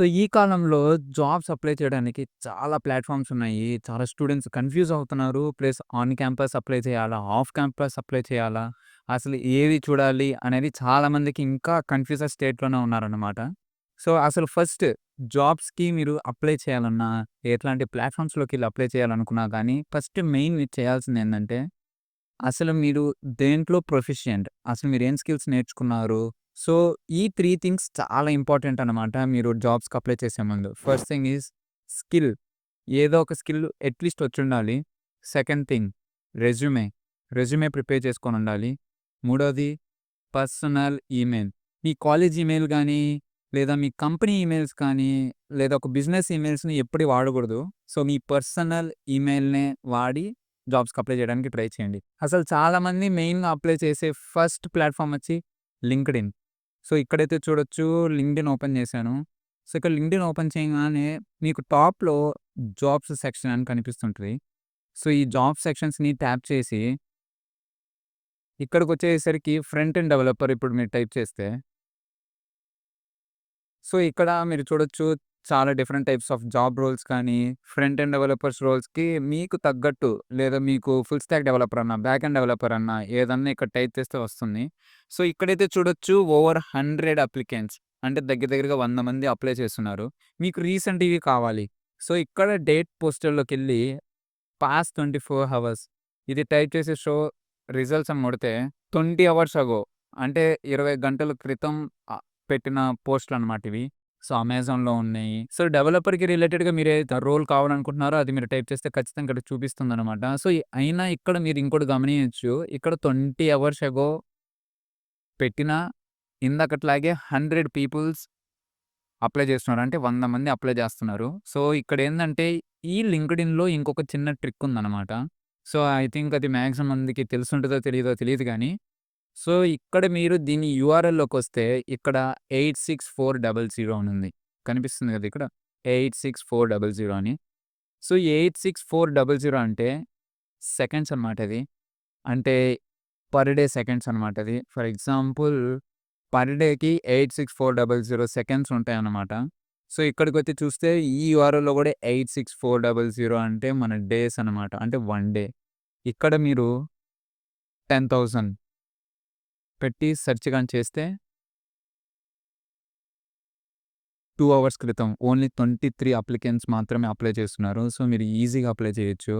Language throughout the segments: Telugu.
సో, ఈ కాలంలో జాబ్స్ అప్లై చేయడానికి చాలా ప్లాట్‌ఫార్మ్స్ ఉన్నాయి. చాలా స్టూడెంట్స్ కన్‌ఫ్యూజ్ అవుతున్నారు. ప్లస్ ఆన్ క్యాంపస్ అప్లై చేయాలా? ఆఫ్ క్యాంపస్ అప్లై చేయాలా? అసలు ఏది చూడాలి అనేది చాలా మందికి ఇంకా కన్‌ఫ్యూజన్ స్టేట్‌లోనే ఉన్నారన్నమాట. సో, అసలు ఫస్ట్ జాబ్స్‌కి మీరు అప్లై చేయాలన్నా, ఎట్లాంటి ప్లాట్‌ఫార్మ్స్‌లోకెళ్ళి అప్లై చేయాలనుకున్నా గానీ, ఫస్ట్ మెయిన్ మీరు చేయాల్సిందేందంటే అసలు మీరు దేంట్లో ప్రొఫిషియంట్? అసలు మీరేం స్కిల్స్ నేర్చుకున్నారు? సో, ఈ 3 థింగ్స్ చాలా ఇంపార్టెంట్ అనమాట. మీరు జాబ్స్‌కి అప్లై చేసే ముందు. First thing is skill. ఏదో ఒక స్కిల్ అట్‌లీస్ట్ వచ్చుండాలి. Second thing resume. Resume prepare చేసుకొనుండాలి. మూడోది పర్సనల్ ఈమెయిల్. మీ కాలేజ్ ఈమెయిల్ గానీ, లేదా మీ కంపెనీ ఈమెయిల్స్ కానీ, లేదా ఒక బిజినెస్ ఈమెయిల్స్‌ని ఎప్పుడు వాడకూడదు. సో, మీ పర్సనల్ ఈమెయిల్‌నే వాడి జాబ్స్‌కి అప్లై చేయడానికి ట్రై చేయండి. అసలు చాలామంది మెయిన్‌గా అప్లై చేసే ఫస్ట్ ప్లాట్‌ఫార్మ్ వచ్చి లింక్డ్ఇన్. సో, ఇక్కడైతే చూడొచ్చు లింక్డ్ఇన్ ఓపెన్ చేశాను. సో, ఇక్కడ లింక్డ్ఇన్ ఓపెన్ చేయగానే మీకు టాప్‌లో జాబ్స్ సెక్షన్ అని కనిపిస్తుంటది. సో, ఈ జాబ్ సెక్షన్స్‌ని ట్యాప్ చేసి ఇక్కడికొచ్చేసరికి ఫ్రంట్ ఎండ్ డెవలపర్ ఇప్పుడు మీరు టైప్ చేస్తే సో, ఇక్కడ మీరు చూడొచ్చు చాలా different types of job roles కానీ, ఫ్రంట్ ఎండ్ డెవలపర్స్ రోల్స్‌కి మీకు తగ్గట్టు లేదా మీకు ఫుల్ స్టాక్ డెవలపర్ అన్నా, బ్యాక్ ఎండ్ డెవలపర్ అన్నా ఏదన్నా ఇక్కడ టైప్ చేస్తే వస్తుంది. సో, ఇక్కడైతే చూడొచ్చు ఓవర్ 100 అప్లికెంట్స్ అంటే దగ్గర దగ్గరగా 100 మంది అప్లై చేస్తున్నారు. మీకు రీసెంట్‌వి కావాలి. సో, ఇక్కడ డేట్ పోస్టర్‌లోకెళ్ళి పాస్ట్ 24 హవర్స్ ఇది టైప్ చేసి షో రిజల్ట్స్ అని కొడితే 20 అవర్స్ అగో అంటే 20 గంటల క్రితం పెట్టిన పోస్ట్‌లనమాట ఇవి. సో, అమెజాన్‌లో ఉన్నాయి. సో, డెవలపర్‌కి రిలేటెడ్‌గా మీరేదైతే రోల్ కావాలనుకుంటున్నారో అది మీరు టైప్ చేస్తే ఖచ్చితంగా ఇక్కడ చూపిస్తుందనమాట. సో, అయినా ఇక్కడ మీరు ఇంకోటి గమనియొచ్చు. ఇక్కడ 20 అవర్స్ అగో పెట్టిన ఇందాకట్లాగే 100 పీపుల్స్ అప్లై చేస్తున్నారు. అంటే 100 మంది అప్లై చేస్తున్నారు. సో, ఇక్కడేందంటే ఈ లింక్డ్ఇన్‌లో ఇంకొక చిన్న ట్రిక్ ఉందనమాట. సో, ఐ థింక్ అది మాక్సిమం మందికి తెలిసుంటదో తెలీదో తెలీదు గానీ సో, ఇక్కడ మీరు దీని యూఆర్ఎల్‌లోకొస్తే ఇక్కడ 86400 అనుంది. కనిపిస్తుంది గదా! ఇక్కడ 86400 అని. సో, 86400 అంటే సెకండ్స్ అనమాట అది. అంటే పర్ డే సెకండ్స్ అనమాట అది. ఫర్ ఎగ్జాంపుల్ పర్ డేకి 86400 సెకండ్స్ ఉంటాయన్నమాట. సో, ఇక్కడికొచ్చి చూస్తే ఈ యూఆర్ఎల్‌లో గూడా 86400 అంటే మన డేస్ అనమాట. అంటే 1 డే. ఇక్కడ మీరు 10,000 పెట్టి సెర్చ్ గాని చేస్తే 2 అవర్స్ క్రితం ఓన్లీ 23 అప్లికెంట్స్ మాత్రమే అప్లై చేస్తున్నారు. సో, మీరు ఈజీగా అప్లై చేయొచ్చు.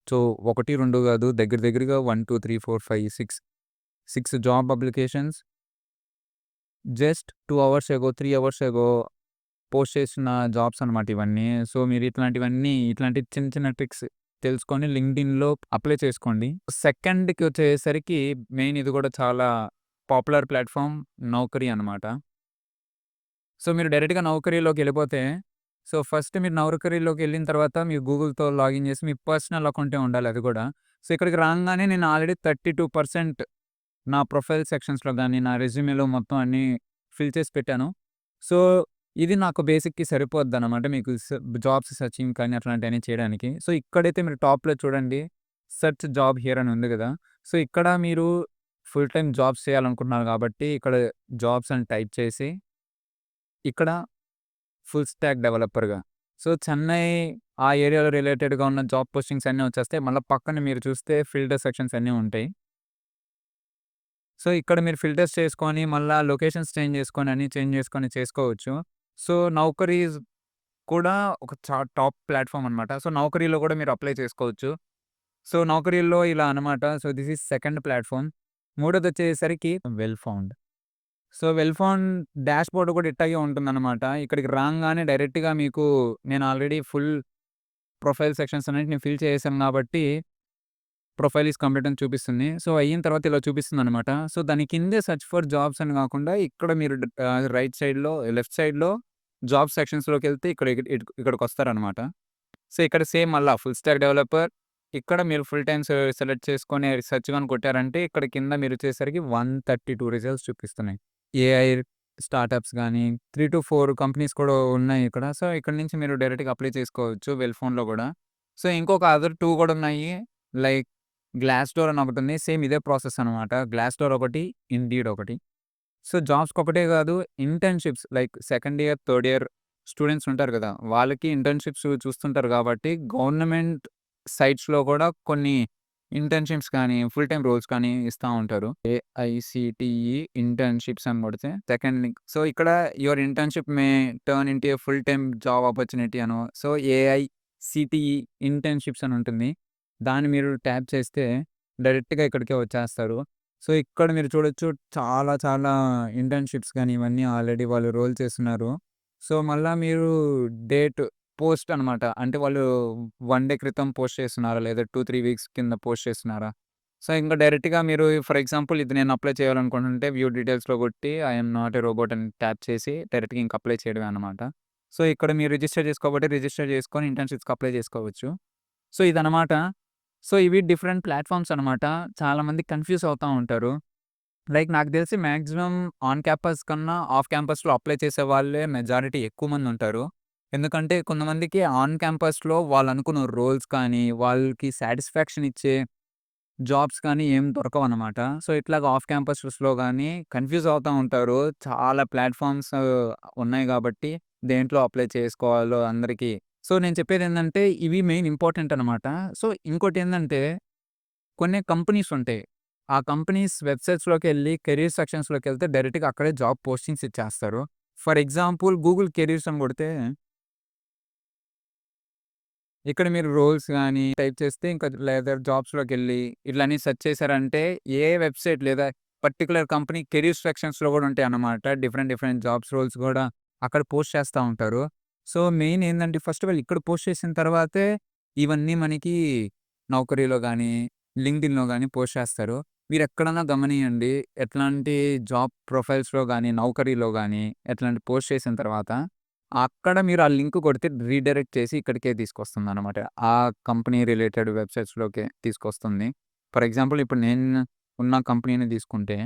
సో, 1, 2 గాదు దగ్గర దగ్గరగా 1, 2, 3, 4, 5, 6 job applications just 2 hours ago, 3 hours ago post చేసిన జాబ్స్ అనమాట ఇవన్నీ. సో, మీరు ఇట్లాంటి చిన్న చిన్న ట్రిక్స్ తెలుసుకొని లింక్డ్ఇన్‌లో అప్లై చేసుకోండి. సెకండ్‌కి వచ్చేసరికి మెయిన్ ఇది గూడా చాలా పాపులర్ ప్లాట్‌ఫార్మ్ నౌకరీ అనమాట. సో, మీరు డైరెక్ట్‌గా నౌకరీలోకెళ్ళిపోతే, సో, ఫస్ట్ మీరు నౌకరీలోకెళ్ళిన తర్వాత మీరు గూగుల్‌తో లాగిన్ చేసి మీ పర్సనల్ అకౌంటే ఉండాలి అది గూడా. సో, ఇక్కడికి రాంగానే నేను ఆల్రెడీ 32% నా ప్రొఫైల్ సెక్షన్స్‌లో గాని, నా రెజ్యూమేలో మొత్తం అన్నీ ఫిల్ చేసి పెట్టాను. సో, ఇది నాకు బేసిక్‌కి సరిపోద్దనమాట. మీకు జాబ్స్ సెర్చింగ్ కానీ అట్లాంటియన్నీ చేయడానికి. సో, ఇక్కడైతే మీరు టాప్‌లో చూడండి సెర్చ్ జాబ్ హియర్ అని ఉంది గదా! సో, ఇక్కడ మీరు ఫుల్ టైమ్ జాబ్స్ చేయాలనుకుంటున్నారు కాబట్టి ఇక్కడ జాబ్స్ అని టైప్ చేసి ఇక్కడ ఫుల్ స్టాక్ డెవలపర్‌గా. సో, చెన్నై ఆ ఏరియాలో రిలేటెడ్‌గా ఉన్న జాబ్ పోస్టింగ్స్ అన్నీ వచ్చేస్తాయి. మళ్ళా పక్కన మీరు చూస్తే ఫిల్టర్ సెక్షన్స్ అన్నీ ఉంటాయి. సో, ఇక్కడ మీరు ఫిల్టర్స్ చేసుకొని మళ్ళా లొకేషన్స్ చేంజ్ చేసుకొని అన్నీ చేంజ్ చేసుకొని చేసుకోవచ్చు. సో, నౌకరీస్ కూడా ఒక టాప్ ప్లాట్‌ఫార్మ్ అనమాట. సో, నౌకరీలో కూడా మీరు అప్లై చేసుకోవచ్చు. సో, నౌకరీలో ఇలా అనమాట. So, this is second platform. మూడోదొచ్చేసరికి Wellfound. So, Wellfound dashboard కూడా ఇట్టాగే ఉంటుందనమాట. ఇక్కడికి రాంగానే డైరెక్ట్‌గా మీకు నేను ఆల్రెడీ ఫుల్ ప్రొఫైల్ సెక్షన్స్ అన్నిటిని ఫిల్ చేసేసాను కాబట్టి, ప్రొఫైల్ ఈస్ కంప్లీట్ అని చూపిస్తుంది. సో, అయిన తర్వాత ఇలా చూపిస్తుందనమాట. సో, దాని కిందే సెర్చ్ ఫర్ జాబ్స్ అని కాకుండా ఇక్కడ మీరు రైట్ సైడ్‌లో, లెఫ్ట్ సైడ్‌లో జాబ్ సెక్షన్స్‌లోకెళ్తే ఇక్కడికొస్తారనమాట. సో, ఇక్కడ సేమ్ మళ్ళా ఫుల్ స్టాక్ డెవలపర్ ఇక్కడ మీరు ఫుల్ టైమ్ సెలెక్ట్ చేసుకొని సెర్చ్ గాని కొట్టారంటే ఇక్కడ కింద మీరొచ్చేసరికి 132 రిజల్ట్స్ చూపిస్తున్నాయి. ఏఐ స్టార్టప్స్ గానీ 3-4 కంపెనీస్ కూడా ఉన్నాయి ఇక్కడ. సో, ఇక్కడి నుంచి మీరు డైరెక్ట్‌గా అప్లై చేసుకోవచ్చు వెల్ ఫోన్‌లో గూడా. సో, ఇంకొక అదర్ 2 కూడా ఉన్నాయి. లైక్ గ్లాస్ డోర్ అని ఒకటుంది. సేమ్ ఇదే ప్రాసెస్ అనమాట. గ్లాస్ డోర్ ఒకటి, ఇండీడ్ ఒకటి. సో, జాబ్స్‌కొకటే గాదు internships like second year, third year students ఉంటారు గదా! వాళ్ళకి ఇంటర్న్‌షిప్స్ చూస్తుంటారు గాబట్టి, గవర్నమెంట్ సైట్స్‌లో గూడా కొన్ని ఇంటర్న్‌షిప్స్ కానీ, ఫుల్ టైమ్ రోల్స్ కానీ ఇస్తా ఉంటారు. ఏఐసీటీఈ ఇంటర్న్‌షిప్స్ అని కొడితే సెకండ్ లింక్. సో, ఇక్కడ your internship May turn into a full time job opportunity అనో, సో, ఏఐసీటీఈ ఇంటర్న్‌షిప్స్ అని ఉంటుంది. దాన్ని మీరు ట్యాప్ చేస్తే డైరెక్ట్‌గా ఇక్కడికే వచ్చేస్తారు. సో, ఇక్కడ మీరు చూడొచ్చు చాలా చాలా ఇంటర్న్‌షిప్స్ గాని, ఇవన్నీ ఆల్రెడీ వాళ్ళు రోల్ చేస్తున్నారు. సో, మళ్ళా మీరు డేట్ పోస్ట్ అనమాట. అంటే వాళ్ళు 1 డే క్రితం పోస్ట్ చేస్తున్నారా? లేదా 2, 3 వీక్స్ కింద పోస్ట్ చేస్తున్నారా? సో, ఇంక డైరెక్ట్‌గా మీరు ఫర్ ఎగ్జాంపుల్ ఇది నేను అప్లై చేయాలనుకుంటుంటే వ్యూ డీటెయిల్స్‌లో కొట్టి I am not a robot అని ట్యాప్ చేసి డైరెక్ట్‌గా ఇంక అప్లై చేయడమే అనమాట. సో, ఇక్కడ మీరు రిజిస్టర్ చేసుకోబట్టి రిజిస్టర్ చేసుకొని ఇంటర్న్‌షిప్స్‌కి అప్లై చేసుకోవచ్చు. సో, ఇదనమాట. సో, ఇవి డిఫరెంట్ ప్లాట్‌ఫార్మ్స్ అనమాట. చాలామంది కన్‌ఫ్యూజ్ అవుతా ఉంటారు. లైక్ నాకు తెలిసి మాక్సిమం ఆన్ క్యాంపస్ కన్నా ఆఫ్ క్యాంపస్‌లో అప్లై చేసే వాళ్ళే మెజారిటీ ఎక్కువ మందుంటారు. ఎందుకంటే కొంతమందికి ఆన్ క్యాంపస్‌లో వాళ్ళనుకున్న రోల్స్ కానీ, వాళ్ళకి సాటిస్ఫాక్షన్ ఇచ్చే జాబ్స్ కానీ ఏం దొరకవనమాట. సో, ఇట్లాగ ఆఫ్ క్యాంపసెస్‌లో గానీ కన్‌ఫ్యూజ్ అవుతా ఉంటారు. చాలా ప్లాట్‌ఫార్మ్స్ ఉన్నాయి గాబట్టి దేంట్లో అప్లై చేసుకోవాలో అందరికీ. సో, నేను చెప్పేదేందంటే ఇవి మెయిన్ ఇంపార్టెంట్ అనమాట. సో, ఇంకోటేందంటే కొన్ని కంపెనీస్ ఉంటాయి. ఆ కంపెనీస్ వెబ్‌సైట్స్‌లోకెళ్ళి కెరీర్ సెక్షన్స్‌లోకెళ్తే డైరెక్ట్‌గా అక్కడే జాబ్ పోస్టింగ్స్ ఇచ్చేస్తారు. ఫర్ ఎగ్జాంపుల్ గూగుల్ కెరీర్స్ అని కొడితే ఇక్కడ మీరు రోల్స్ గాని టైప్ చేస్తే ఇంకా లేదా జాబ్స్‌లోకెళ్ళి ఇట్లన్నీ సెర్చ్ చేశారంటే ఏ వెబ్‌సైట్ లేదా పర్టిక్యులర్ కంపెనీ కెరీర్ సెక్షన్స్‌లో గూడా ఉంటాయన్నమాట. డిఫరెంట్ డిఫరెంట్ జాబ్స్ రోల్స్ గూడా అక్కడ పోస్ట్ చేస్తా ఉంటారు. సో, మెయిన్ ఏందంటే ఫస్ట్ ఆఫ్ ఆల్ ఇక్కడ పోస్ట్ చేసిన తర్వాతే ఇవన్నీ మనకి నౌకరీలో గాని, లింక్డ్ఇన్‌లో గాని పోస్ట్ చేస్తారు. మీరెక్కడన్నా గమనియండి ఎట్లాంటి జాబ్ ప్రొఫైల్స్‌లో గాని, నౌకరీలో గాని ఎట్లాంటి పోస్ట్ చేసిన తర్వాత అక్కడ మీరు ఆ లింక్ కొడితే రీడైరెక్ట్ చేసి ఇక్కడికే తీసుకొస్తుందనమాట. ఆ కంపెనీ రిలేటెడ్ వెబ్‌సైట్స్‌లోకే తీసుకొస్తుంది. ఫర్ ఎగ్జాంపుల్ ఇప్పుడు నేను ఉన్న కంపెనీని తీసుకుంటే,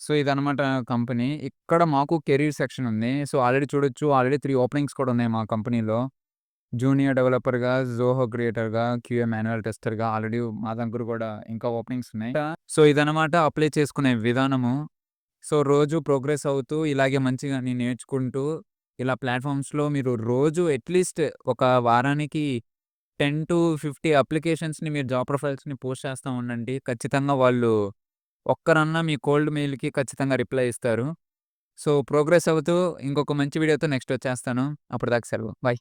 సో, ఇదనమాట కంపెనీ. ఇక్కడ మాకు కెరీర్ సెక్షన్ ఉంది. సో, ఆల్రెడీ చూడొచ్చు ఆల్రెడీ 3 ఓపెనింగ్స్ కూడా ఉన్నాయి మా కంపెనీలో. జూనియర్ డెవలపర్‌గా, జోహో క్రియేటర్‌గా, క్యూఏ మాన్యువల్ టెస్టర్‌గా ఆల్రెడీ మా దగ్గర కూడా ఇంకా ఓపెనింగ్స్ ఉన్నాయి. సో, ఇదనమాట అప్లై చేసుకునే విధానము. సో, రోజు ప్రోగ్రెస్ అవుతూ ఇలాగే మంచిగా అన్ని నేర్చుకుంటూ, ఇలా ప్లాట్‌ఫార్మ్స్‌లో మీరు రోజు అట్‌లీస్ట్ ఒక వారానికి 10-50 అప్లికేషన్స్‌ని మీరు జాబ్ ప్రొఫైల్స్‌ని పోస్ట్ చేస్తా ఉండండి. ఖచ్చితంగా వాళ్ళు ఒక్కరన్నా మీ కోల్డ్ మెయిల్‌కి ఖచ్చితంగా రిప్లై ఇస్తారు. సో, ప్రోగ్రెస్ అవుతూ ఇంకొక మంచి వీడియోతో నెక్స్ట్ వచ్చేస్తాను. అప్పటిదాకా సెలవు. బై.